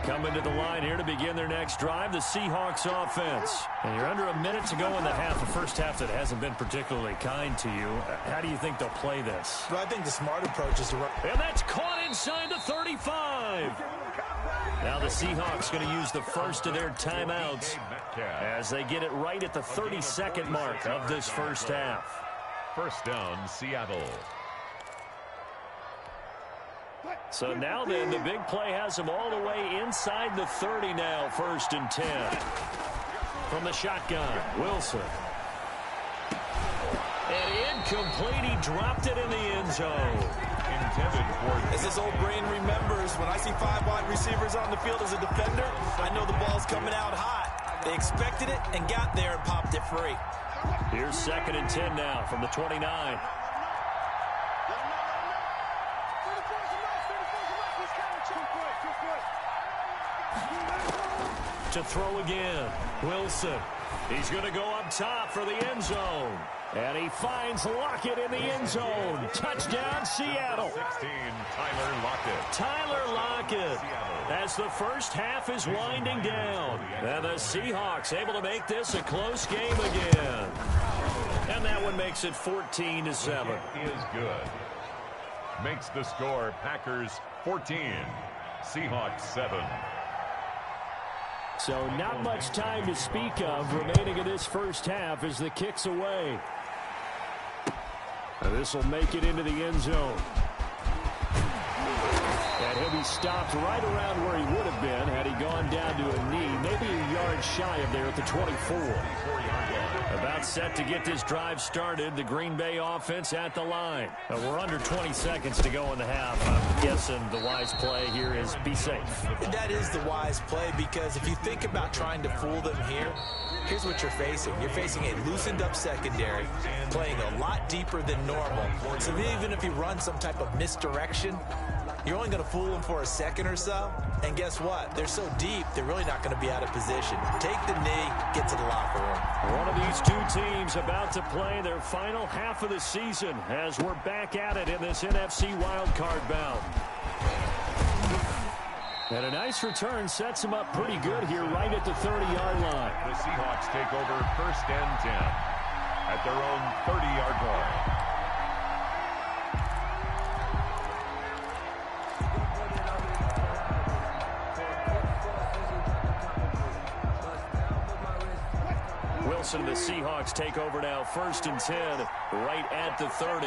Coming to the line here to begin their next drive, the Seahawks offense. And you're under a minute to go in the half, a first half that hasn't been particularly kind to you. How do you think they'll play this? Well, I think the smart approach is to run. And that's caught inside the 35. Now the Seahawks going to use the first of their timeouts as they get it right at the 32nd mark of this first half. First down, Seattle. So now then, the big play has them all the way inside the 30 now, 1st and 10. From the shotgun, Wilson. And incomplete, he dropped it in the end zone. Intended for... As this old brain remembers, when I see 5 wide receivers on the field as a defender, I know the ball's coming out hot. They expected it and got there and popped it free. Here's 2nd and 10 now from the 29. To throw again, Wilson. He's going to go up top for the end zone. And he finds Lockett in the end zone. Touchdown, Seattle. 16, Tyler Lockett. Tyler Lockett, as the first half is winding down. And the Seahawks able to make this a close game again. And that one makes it 14-7. Is good. Makes the score Packers 14, Seahawks 7. So not much time to speak of remaining in this first half as the kick's away. This will make it into the end zone. And he'll be stopped right around where he would have been had he gone down to a knee, maybe a yard shy of there at the 24. About set to get this drive started, the Green Bay offense at the line. We're under 20 seconds to go in the half. I'm guessing the wise play here is be safe. That is the wise play, because if you think about trying to fool them here, here's what you're facing. You're facing a loosened up secondary, playing a lot deeper than normal. So even if you run some type of misdirection, you're only going to fool them for a second or so. And guess what? They're so deep, they're really not going to be out of position. Take the knee, get to the locker room. One of these two teams about to play their final half of the season as we're back at it in this NFC wildcard bout. And a nice return sets them up pretty good here right at the 30-yard line. The Seahawks take over 1st and 10 at their own 30-yard line. Wilson and the Seahawks take over now, 1st and 10, right at the 30.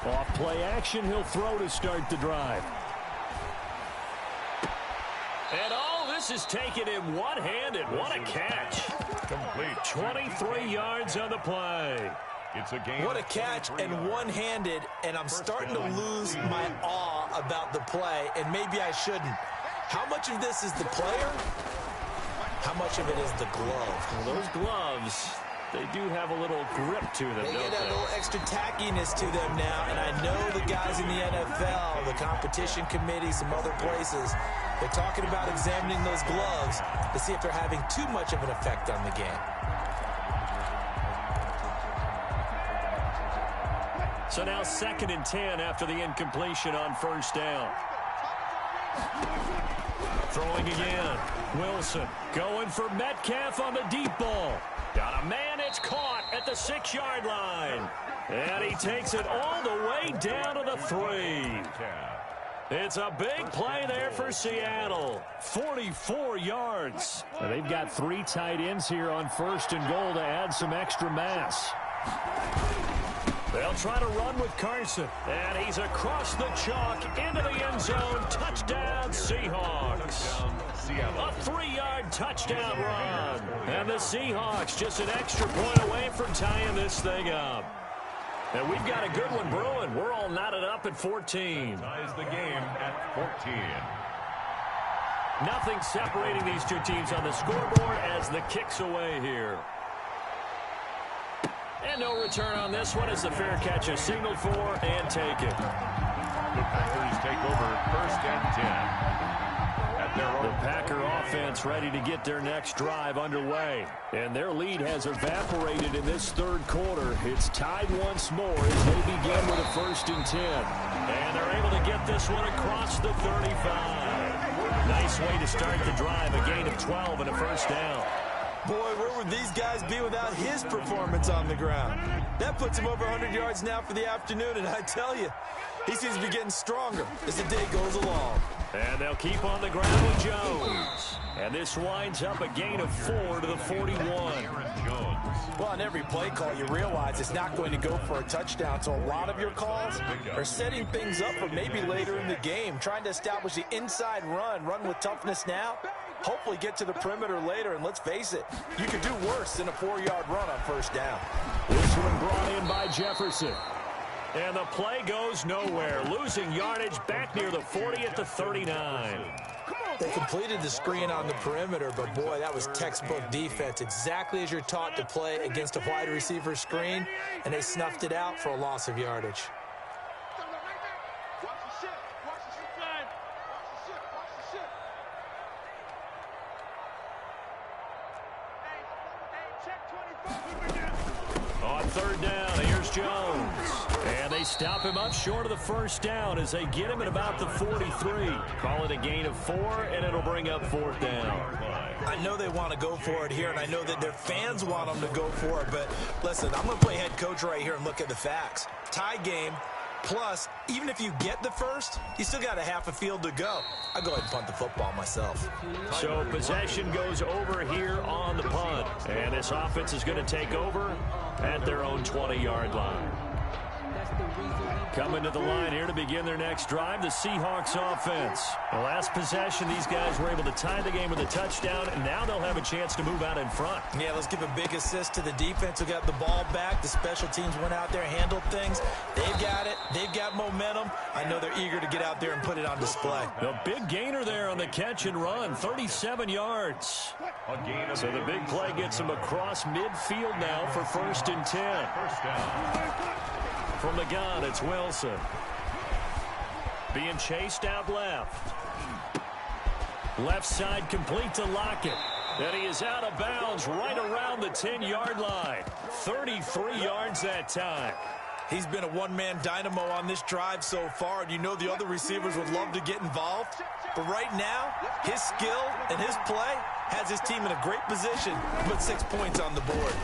Off play action, he'll throw to start the drive. And all this is taken in one-handed. What a catch. Complete. 23 yards on the play. It's a game. What a catch, and one-handed, and I'm starting to lose my awe about the play, and maybe I shouldn't. How much of this is the player? How much of it is the glove? Well, those gloves, they do have a little grip to them, They don't get a they? little extra tackiness to them now, and I know the guys in the NFL, the competition committee, some other places, they're talking about examining those gloves to see if they're having too much of an effect on the game. So now 2nd and 10 after the incompletion on 1st down. Throwing again. Wilson going for Metcalf on the deep ball. Got a man, it's caught at the 6-yard line. And he takes it all the way down to the 3. It's a big play there for Seattle. 44 yards. And they've got 3 tight ends here on 1st and goal to add some extra mass. They'll try to run with Carson. And he's across the chalk into the end zone. Touchdown, Seahawks. A 3-yard touchdown run. And the Seahawks just an extra point away from tying this thing up. And we've got a good one brewing. We're all knotted up at 14. Ties the game at 14. Nothing separating these two teams on the scoreboard as the kick's away here. And no return on this one as the fair catch is signaled for and taken. The Packers take over 1st and 10 at at their The own. Packer offense ready to get their next drive underway. And their lead has evaporated in this third quarter. It's tied once more as they begin with a 1st and 10. And they're able to get this one across the 35. Nice way to start the drive. A gain of 12 and a 1st down. Boy, where would these guys be without his performance on the ground? That puts him over 100 yards now for the afternoon, and I tell you, he seems to be getting stronger as the day goes along. And they'll keep on the ground with Jones. And this winds up a gain of 4 to the 41. Well, on every play call, you realize it's not going to go for a touchdown, so a lot of your calls are setting things up for maybe later in the game, trying to establish the inside run with toughness now, hopefully get to the perimeter later, and let's face it, you could do worse than a 4-yard run on 1st down. This one brought in by Jefferson. And the play goes nowhere, losing yardage back near the 40 at the 39. They completed the screen on the perimeter, but boy, that was textbook defense, exactly as you're taught to play against a wide receiver screen, and they snuffed it out for a loss of yardage. On 3rd down, here's Jones. And they stop him up short of the 1st down as they get him at about the 43. Call it a gain of 4, and it'll bring up 4th down. I know they want to go for it here, and I know that their fans want them to go for it, but listen, I'm going to play head coach right here and look at the facts. Tie game, plus, even if you get the 1st, you still got a half a field to go. I'll go ahead and punt the football myself. So possession goes over here on the punt. And this offense is going to take over at their own 20-yard line. Coming to the line here to begin their next drive, the Seahawks offense. The last possession, these guys were able to tie the game with a touchdown, and now they'll have a chance to move out in front. Yeah, let's give a big assist to the defense who got the ball back. The special teams went out there, handled things. They've got it. They've got momentum. I know they're eager to get out there and put it on display. The big gainer there on the catch and run, 37 yards. So the big play gets them across midfield now for 1st and 10. 1st down. From the gun, it's Wilson. Being chased out left. Left side complete to Lockett. And he is out of bounds right around the 10-yard line. 33 yards that time. He's been a one-man dynamo on this drive so far, and you know the other receivers would love to get involved. But right now, his skill and his play has his team in a great position to put 6 points on the board.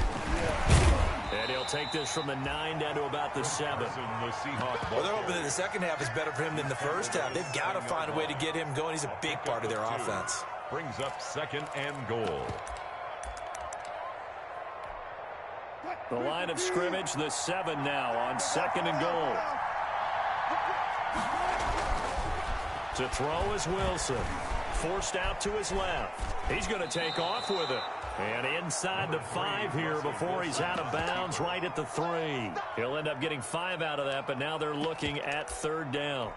And he'll take this from the 9 down to about the 7. Well, they're hoping that the second half is better for him than the first half. They've got to find a way to get him going. He's a big part of their offense. Brings up 2nd and goal. The line of scrimmage, the 7 now on 2nd and goal. To throw is Wilson. Forced out to his left. He's going to take off with it. And inside the 5 here before he's out of bounds right at the 3. He'll end up getting 5 out of that, but now they're looking at 3rd down.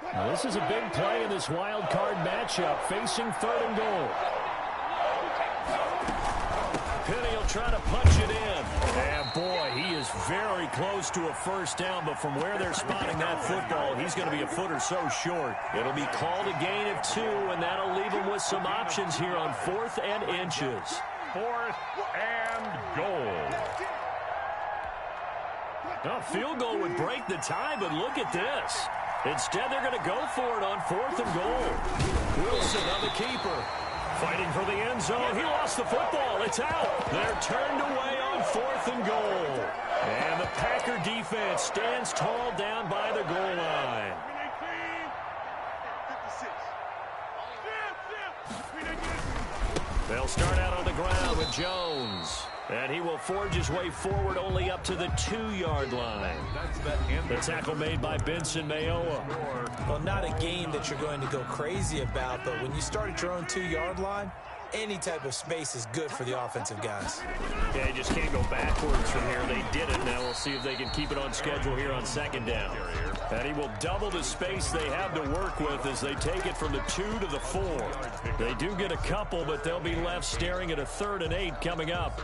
Now this is a big play in this wild card matchup facing 3rd and goal. Penny will try to punch it in. And boy, he is very close to a 1st down, but from where they're spotting that football, he's going to be a foot or so short. It'll be called a gain of 2, and that'll leave him with some options here on 4th and inches. 4th and goal. A field goal would break the tie, but look at this. Instead, they're going to go for it on 4th and goal. Wilson on the keeper. Fighting for the end zone. He lost the football. It's out. They're turned away on 4th and goal. And the Packer defense stands tall down by the goal line. They'll start out on the ground with Jones. And he will forge his way forward only up to the 2-yard line. The tackle made by Benson Mayowa. Well, not a game that you're going to go crazy about, but when you start at your own 2-yard line, any type of space is good for the offensive guys. Yeah, you just can't go backwards from here. They did it. Now we'll see if they can keep it on schedule here on 2nd down. And he will double the space they have to work with as they take it from the 2 to the 4. They do get a couple, but they'll be left staring at a 3rd and 8 coming up.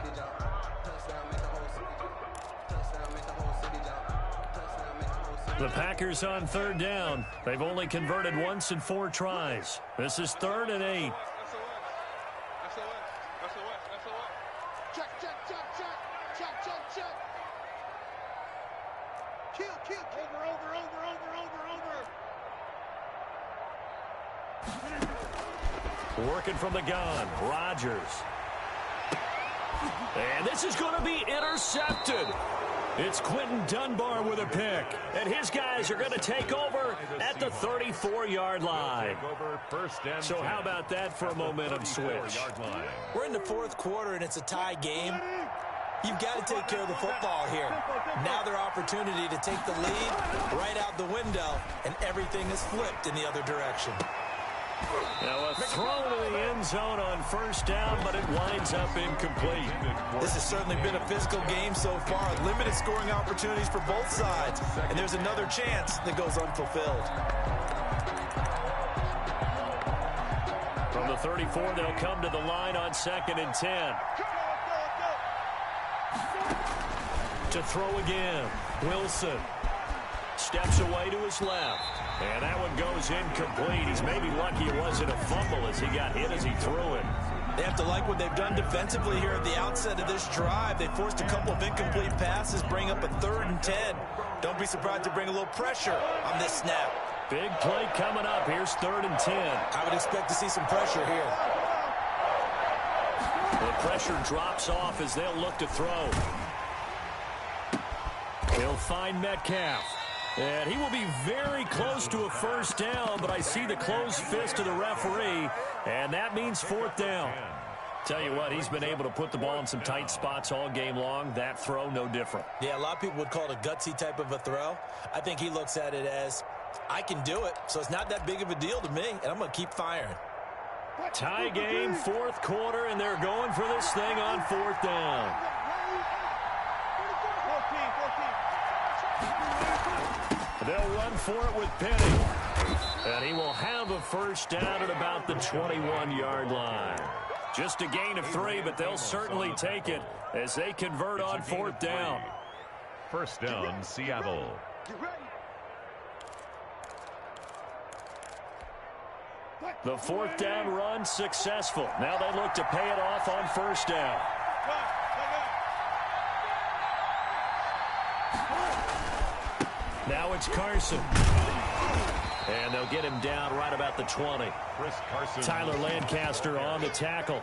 The Packers on third down. They've only converted once in 4 tries. This is 3rd and 8. Working from the gun, Rodgers. And this is going to be intercepted. It's Quentin Dunbar with a pick. And his guys are going to take over at the 34-yard line. So how about that for a momentum switch? We're in the 4th quarter, and it's a tie game. You've got to take care of the football here. Now their opportunity to take the lead right out the window, and everything is flipped in the other direction. Now a throw to the end zone on 1st down, but it winds up incomplete. This has certainly been a physical game so far. Limited scoring opportunities for both sides. And there's another chance that goes unfulfilled. From the 34, they'll come to the line on 2nd and 10. To throw again, Wilson steps away to his left. And that one goes incomplete. He's maybe lucky it wasn't a fumble as he got hit as he threw it. They have to like what they've done defensively here at the outset of this drive. They forced a couple of incomplete passes, bring up a 3rd and 10. Don't be surprised to bring a little pressure on this snap. Big play coming up. Here's 3rd and 10. I would expect to see some pressure here. The pressure drops off as they'll look to throw. He'll find Metcalf. And he will be very close to a 1st down, but I see the closed fist of the referee, and that means 4th down. Tell you what, he's been able to put the ball in some tight spots all game long. That throw, no different. Yeah, a lot of people would call it a gutsy type of a throw. I think he looks at it as, I can do it, so it's not that big of a deal to me, and I'm going to keep firing. Tie game, 4th quarter, and they're going for this thing on 4th down. They'll run for it with Penny. And he will have a 1st down at about the 21-yard line. Just a gain of 3, but they'll certainly take it as they convert on 4th down. 1st down, Seattle. The 4th down run successful. Now they look to pay it off on 1st down. Now it's Carson. And they'll get him down right about the 20. Tyler Lancaster on the tackle.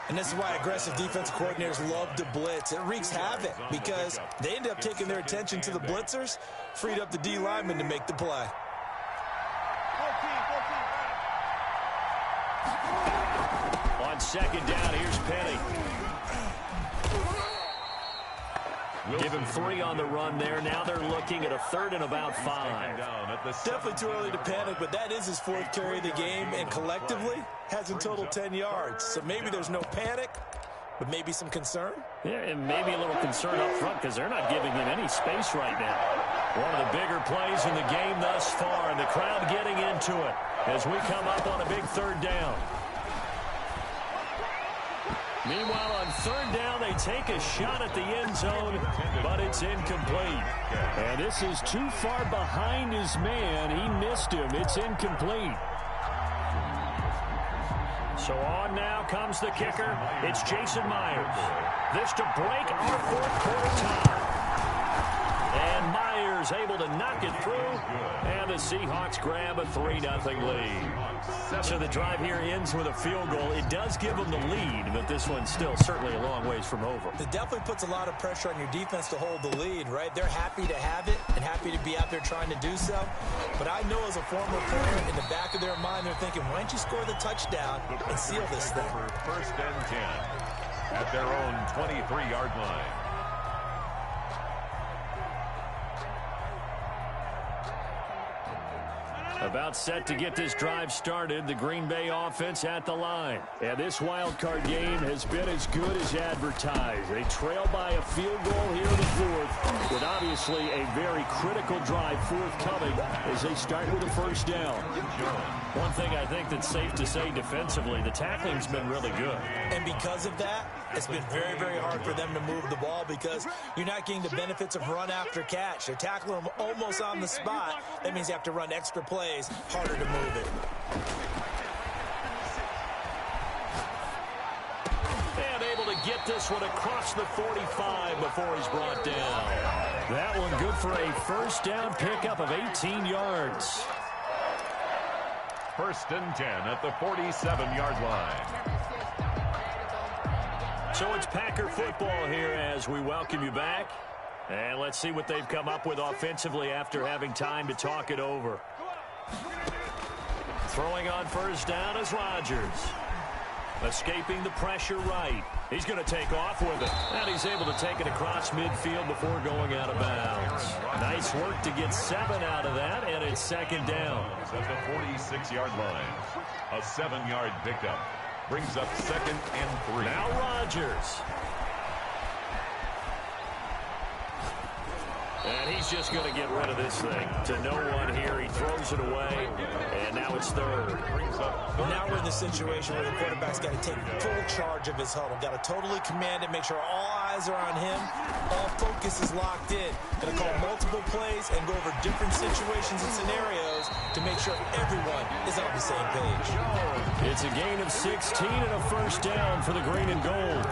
And this is why aggressive defensive coordinators love to blitz. It wreaks havoc because they end up taking their attention to the blitzers, freed up the D lineman to make the play. On 2nd down, here's Penny. Give him 3 on the run there. Now they're looking at a 3rd and about 5. Definitely too early to panic, but that is his 4th carry of the game, and collectively has in total 10 yards. So maybe there's no panic, but maybe some concern. Yeah, and maybe a little concern up front because they're not giving him any space right now. One of the bigger plays in the game thus far, and the crowd getting into it as we come up on a big 3rd down. Meanwhile, on 3rd down, they take a shot at the end zone, but it's incomplete. And this is too far behind his man. He missed him. It's incomplete. So on now comes the kicker. It's Jason Myers. This to break our 4th quarter tie. And Myers able to knock it through, and the Seahawks grab a 3-0 lead. So the drive here ends with a field goal. It does give them the lead, but this one's still certainly a long ways from over. It definitely puts a lot of pressure on your defense to hold the lead, right? They're happy to have it and happy to be out there trying to do so. But I know as a former player, in the back of their mind, they're thinking, why don't you score the touchdown and seal this thing? 1st and 10 at their own 23-yard line. About set to get this drive started, the Green Bay offense at the line. And this wild card game has been as good as advertised. They trail by a field goal here in the fourth, with obviously a very critical drive forthcoming as they start with a first down. One thing I think that's safe to say defensively, the tackling's been really good. And because of that, it's been very, very hard for them to move the ball because you're not getting the benefits of run after catch. They're tackling them almost on the spot. That means you have to run extra plays, harder to move it. And able to get this one across the 45 before he's brought down. That one good for a first down pickup of 18 yards. First and 10 at the 47-yard line. So it's Packer football here as we welcome you back. And let's see what they've come up with offensively after having time to talk it over. Throwing on first down is Rodgers. Escaping the pressure right. He's going to take off with it. And he's able to take it across midfield before going out of bounds. Nice work to get 7 out of that, and it's second down. At the 46-yard line. A 7-yard pickup. Brings up second and 3. Now Rodgers. And he's just going to get rid of this thing. To no one here. He throws it away. And now it's third. Now we're in the situation where the quarterback's got to take full charge of his huddle. Got to totally command it, make sure all eyes are on him. All focus is locked in. Going to call multiple plays and go over different situations and scenarios to make sure everyone is on the same page. It's a gain of 16 and a first down for the green and gold.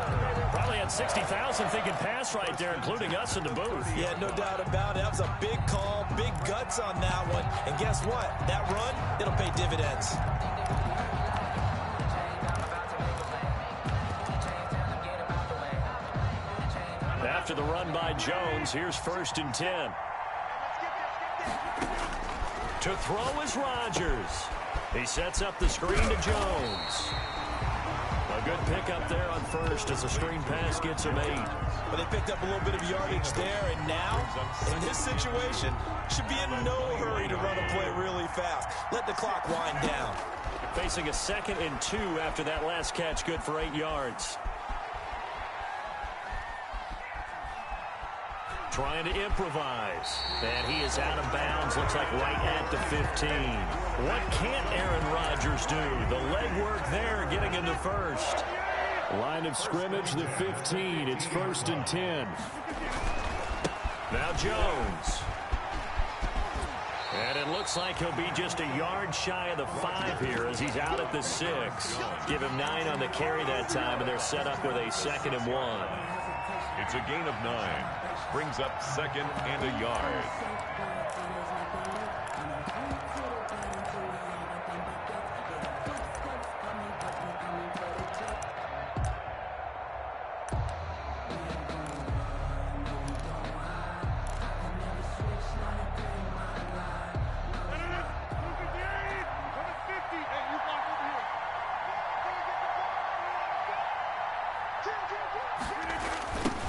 Probably had 60,000 thinking pass right there, including us in the booth. Yeah, no doubt about it. That was a big call, big guts on that one. And guess what? That run, it'll pay dividends. After the run by Jones, here's first and 10. To throw is Rodgers. He sets up the screen to Jones. A good pickup there on first as the screen pass gets him 8. But they picked up a little bit of yardage there, and now, in this situation, should be in no hurry to run a play really fast. Let the clock wind down. Facing a 2nd and 2 after that last catch, good for 8 yards. Trying to improvise. And he is out of bounds, looks like right at the 15. What can't Aaron Rodgers do? The legwork there, getting into first. Line of scrimmage, the 15. It's first and 10. Now Jones. And it looks like he'll be just a yard shy of the 5 here as he's out at the 6. Give him 9 on the carry that time, and they're set up with a 2nd and 1. It's a gain of 9. Brings up second and a yard.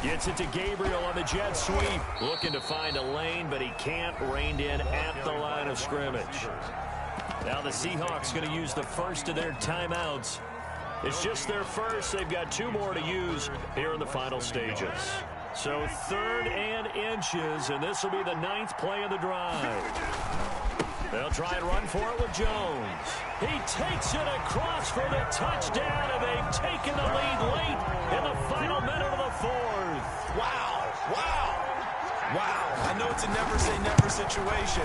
Gets it to Gabriel on the jet sweep. Looking to find a lane, but he can't. Reined in at the line of scrimmage. Now the Seahawks going to use the first of their timeouts. It's just their first. They've got 2 more to use here in the final stages. So 3rd and inches, and this will be the 9th play of the drive. They'll try and run for it with Jones. He takes it across for the touchdown, and they've taken the lead late in the final minute of the 4th. Wow, wow, wow. I know it's a never-say-never situation,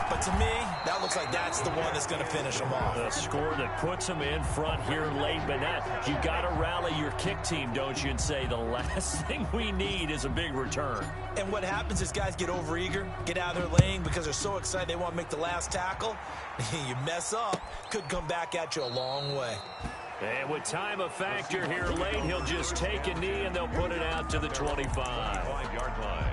but to me, that looks like that's the one that's going to finish them off. The score that puts them in front here late, but not, you got to rally your kick team, don't you, and say the last thing we need is a big return. And what happens is guys get overeager, get out of their lane because they're so excited they want to make the last tackle. You mess up, could come back at you a long way. And with time a factor here late, he'll just take a knee and they'll put it out to the 25. 5-yard line.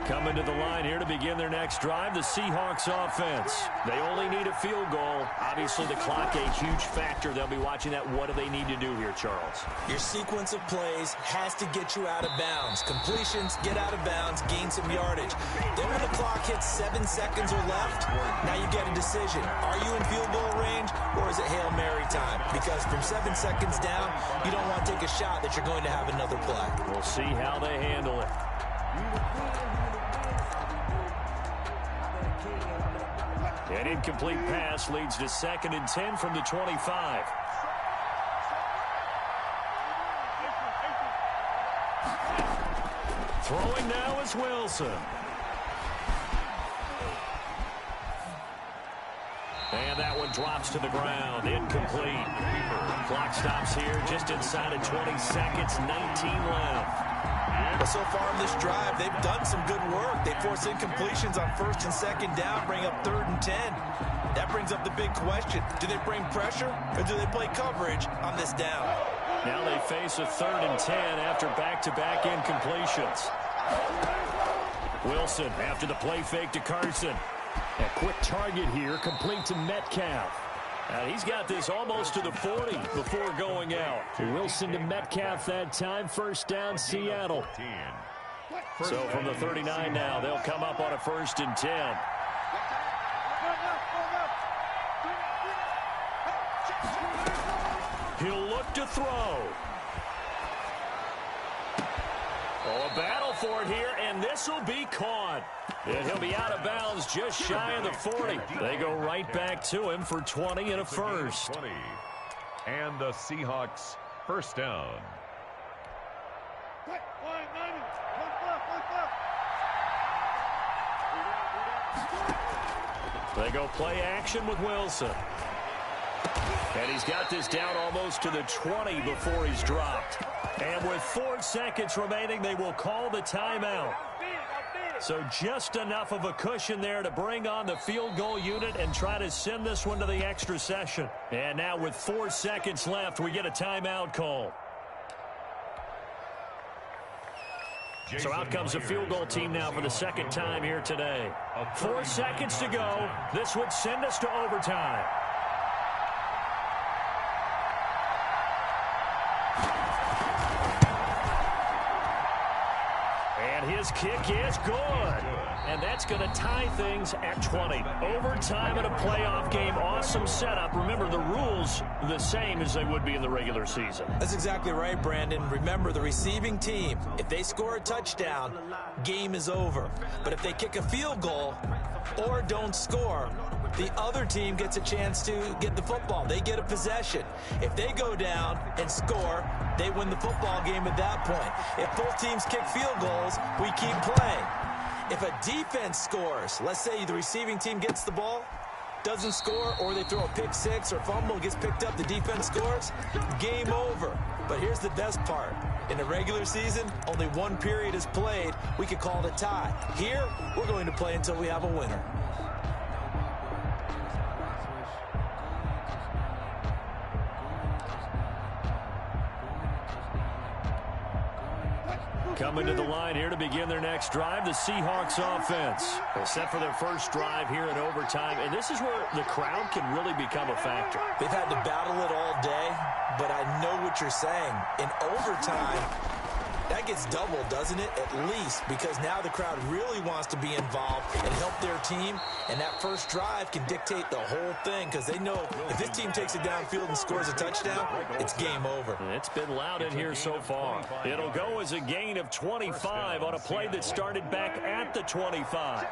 Coming to the line here to begin their next drive, the Seahawks offense. They only need a field goal. Obviously, the clock a huge factor. They'll be watching that. What do they need to do here, Charles? Your sequence of plays has to get you out of bounds. Completions, get out of bounds, gain some yardage. Then when the clock hits 7 seconds or left, now you get a decision. Are you in field goal range, or is it Hail Mary time? Because from 7 seconds down, you don't want to take a shot that you're going to have another play. We'll see how they handle it. An incomplete pass leads to 2nd and 10 from the 25. Throwing now is Wilson. And that one drops to the ground. Incomplete. Clock stops here just inside of 20 seconds. 19 left. So far in this drive, they've done some good work. They force incompletions on 1st and 2nd down, bring up 3rd and 10. That brings up the big question. Do they bring pressure, or do they play coverage on this down? Now they face a 3rd and 10 after back-to-back incompletions. Wilson after the play fake to Carson. A quick target here, complete to Metcalf. He's got this almost to the 40 before going out. Wilson to Metcalf that time. 1st down, Seattle. So from the 39 now, they'll come up on a 1st and 10. He'll look to throw. Oh, a battle for it here, and this will be caught. And he'll be out of bounds just shy of the 40. They go right back to him for 20 and a 1st. And the Seahawks 1st down. They go play action with Wilson. And he's got this down almost to the 20 before he's dropped. And with 4 seconds remaining, they will call the timeout. So just enough of a cushion there to bring on the field goal unit and try to send this one to the extra session. And now with 4 seconds left, we get a timeout call. So out comes the field goal team now for the 2nd time here today. 4 seconds to go. This would send us to overtime. And his kick is good. And that's going to tie things at 20. Overtime in a playoff game. Awesome setup. Remember, the rules the same as they would be in the regular season. That's exactly right, Brandon. Remember, the receiving team, if they score a touchdown, game is over. But if they kick a field goal or don't score, the other team gets a chance to get the football. They get a possession. If they go down and score, they win the football game at that point. If both teams kick field goals, we keep playing. If a defense scores, let's say the receiving team gets the ball, doesn't score, or they throw a pick six or fumble, gets picked up, the defense scores, game over. But here's the best part. In the regular season, only 1 period is played. We could call it a tie. Here, we're going to play until we have a winner. Coming to the line here to begin their next drive, the Seahawks offense. Set for their first drive here in overtime, and this is where the crowd can really become a factor. They've had to battle it all day, but I know what you're saying. In overtime, that gets doubled, doesn't it? At least, because now the crowd really wants to be involved and help their team, and that first drive can dictate the whole thing, because they know if this team takes it downfield and scores a touchdown, it's game over. It's been loud in here so far. It'll go as a gain of 25 on a play that started back at the 25.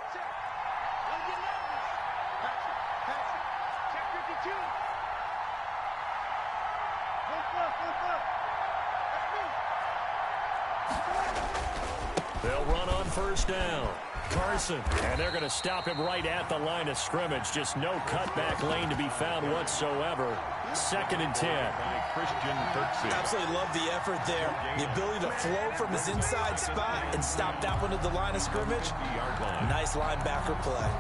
They'll run on first down. Carson, and they're going to stop him right at the line of scrimmage. Just no cutback lane to be found whatsoever. 2nd and 10. Absolutely love the effort there. The ability to flow from his inside spot and stop that one at the line of scrimmage. Nice linebacker play.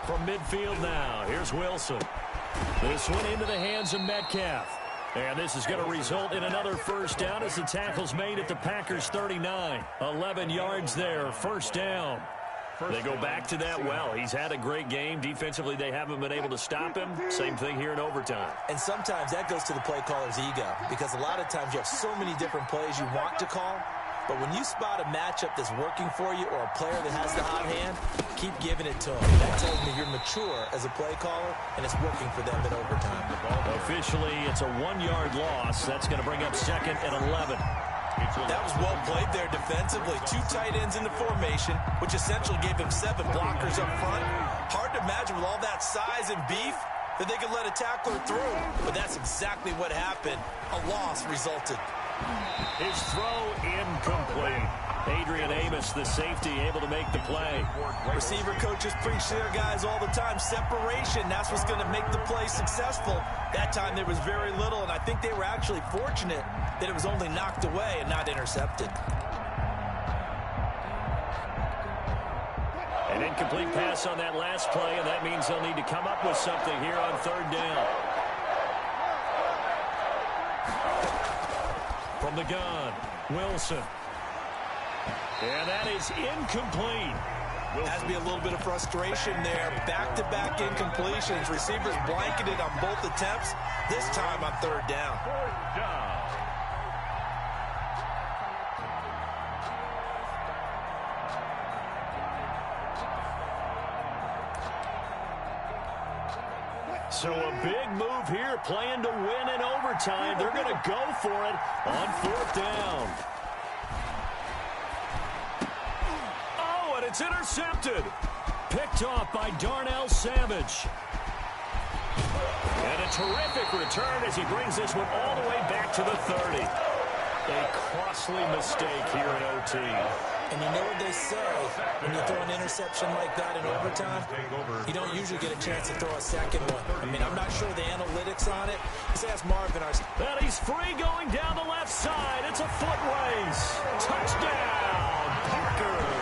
From midfield now, here's Wilson. This one into the hands of Metcalf. And this is going to result in another first down as the tackle's made at the Packers' 39. 11 yards there, first down. They go back to that well. He's had a great game. Defensively, they haven't been able to stop him. Same thing here in overtime. And sometimes that goes to the play caller's ego, because a lot of times you have so many different plays you want to call. But when you spot a matchup that's working for you or a player that has the hot hand, keep giving it to him. That tells me you're mature as a play caller, and it's working for them in overtime. Officially, it's a 1-yard loss. That's going to bring up second and 11. That was well played there defensively. 2 tight ends in the formation, which essentially gave him 7 blockers up front. Hard to imagine with all that size and beef that they could let a tackler through. But that's exactly what happened. A loss resulted. His throw incomplete. Adrian Amos, the safety, able to make the play. Receiver coaches preach to their guys all the time. Separation, that's what's going to make the play successful. That time there was very little, and I think they were actually fortunate that it was only knocked away and not intercepted. An incomplete pass on that last play, and that means they'll need to come up with something here on third down. From the gun, Wilson. And that is incomplete. Has to be a little bit of frustration there. Back-to-back incompletions. Receivers blanketed on both attempts. This time on third down. So a big move here, playing to win in overtime. They're going to go for it on fourth down. Oh, and it's intercepted. Picked off by Darnell Savage. And a terrific return as he brings this one all the way back to the 30. A costly mistake here in OT. And you know what they say, when you throw an interception like that in overtime, you don't usually get a chance to throw a second one. I mean, I'm not sure the analytics on it. Let's ask Marvin. And he's free going down the left side. It's a foot race. Touchdown, Packers.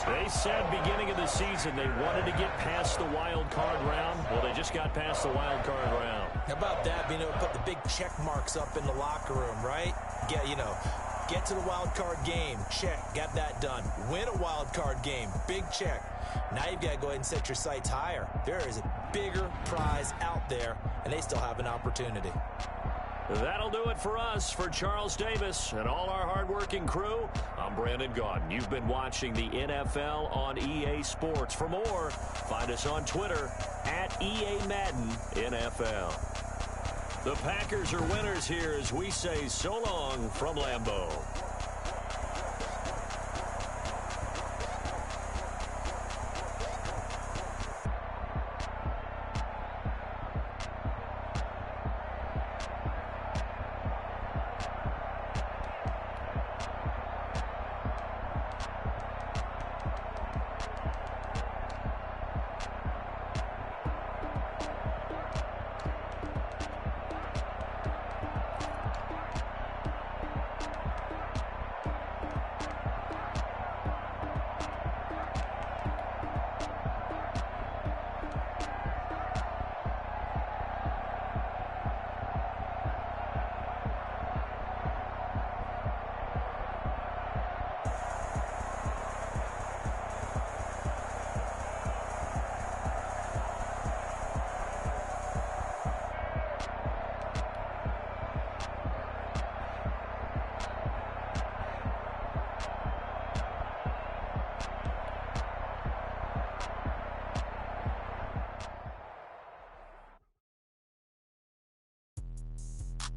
They said beginning of the season they wanted to get past the wild card round. Well, they just got past the wild card round. How about that, being able to put the big check marks up in the locker room, right? Yeah, you know. Get to the wild card game. Check. Got that done. Win a wild card game. Big check. Now you've got to go ahead and set your sights higher. There is a bigger prize out there, and they still have an opportunity. That'll do it for us. For Charles Davis and all our hardworking crew, I'm Brandon Gaudin. You've been watching the NFL on EA Sports. For more, find us on Twitter at EA Madden NFL. The Packers are winners here as we say so long from Lambeau.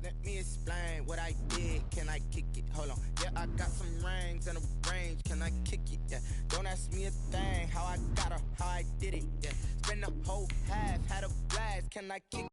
Let me explain what I did. Can I kick it? Hold on. Yeah, I got some rings and a range. Can I kick it? Yeah. Don't ask me a thing. How I got her, how I did it. Yeah. Spend the whole half, had a blast. Can I kick it?